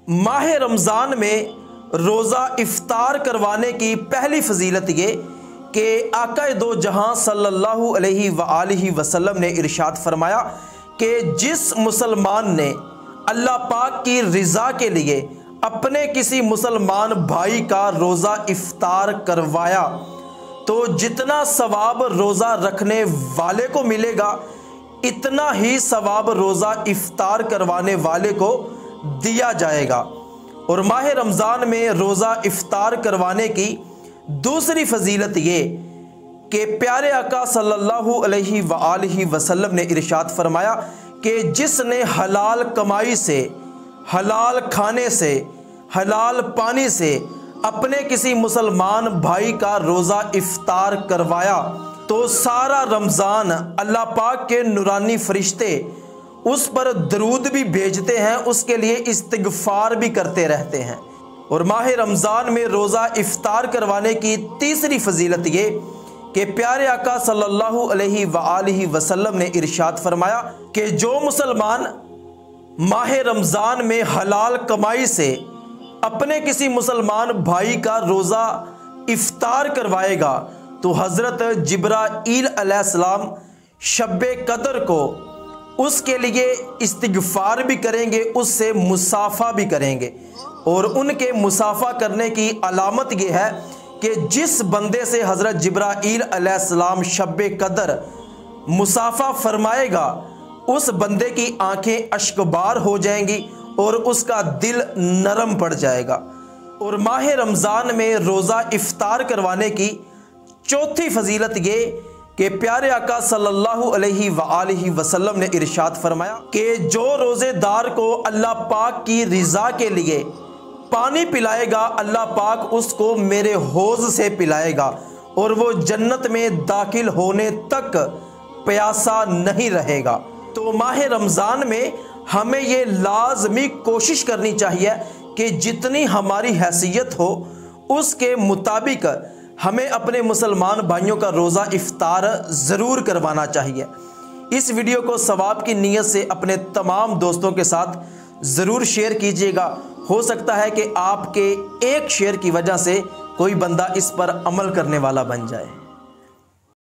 माह रमज़ान में रोज़ा इफ्तार करवाने की पहली फजीलत ये कि आका दो जहां सल्लल्लाहु अलैहि वसल्लम ने इरशाद फरमाया कि जिस मुसलमान ने अल्लाह पाक की रज़ा के लिए अपने किसी मुसलमान भाई का रोज़ा इफ्तार करवाया तो जितना सवाब रोज़ा रखने वाले को मिलेगा इतना ही सवाब रोज़ा इफ्तार करवाने वाले को दिया जाएगा। और माह रमज़ान में रोज़ा इफ्तार करवाने की दूसरी फजीलत ये कि प्यारे आका सल्लल्लाहु अलैहि वसल्लम ने इरशाद फरमाया कि जिसने हलाल कमाई से, हलाल खाने से, हलाल पानी से अपने किसी मुसलमान भाई का रोज़ा इफ्तार करवाया तो सारा रमज़ान अल्लाह पाक के नूरानी फरिश्ते उस पर दरूद भी भेजते हैं, उसके लिए इस्तिग़फ़ार भी करते रहते हैं। और माह रमज़ान में रोज़ा इफ्तार करवाने की तीसरी फजीलत ये कि प्यारे आका सल्लल्लाहु अलैहि वसल्लम ने इरशाद फरमाया कि जो मुसलमान माह रमज़ान में हलाल कमाई से अपने किसी मुसलमान भाई का रोज़ा इफ्तार करवाएगा तो हज़रत जिब्राईल अलैहिस्सलाम शब्बे कदर को उसके लिए इस्तिग़फ़ार भी करेंगे, उससे मुसाफ़ा भी करेंगे। और उनके मुसाफ़ा करने की अलामत ये है कि जिस बंदे से हज़रत जिब्राईल अलैहिस्सलाम शब्बे कदर मुसाफ़ा फरमाएगा उस बंदे की आंखें अश्कबार हो जाएंगी और उसका दिल नरम पड़ जाएगा। और माह रमज़ान में रोज़ा इफ्तार करवाने की चौथी फजीलत ये कि प्यारे आका सल्लल्लाहु अलैहि वसल्लम ने इरशाद फरमाया कि जो रोज़ेदार को अल्लाह पाक की रज़ा के लिए पानी पिलाएगा अल्लाह पाक उसको मेरे हौज़ से पिलाएगा और वो जन्नत में दाखिल होने तक प्यासा नहीं रहेगा। तो माह रमज़ान में हमें ये लाजमी कोशिश करनी चाहिए कि जितनी हमारी हैसियत हो उसके मुताबिक हमें अपने मुसलमान भाइयों का रोज़ा इफ्तार ज़रूर करवाना चाहिए। इस वीडियो को सवाब की नीयत से अपने तमाम दोस्तों के साथ ज़रूर शेयर कीजिएगा। हो सकता है कि आपके एक शेयर की वजह से कोई बंदा इस पर अमल करने वाला बन जाए।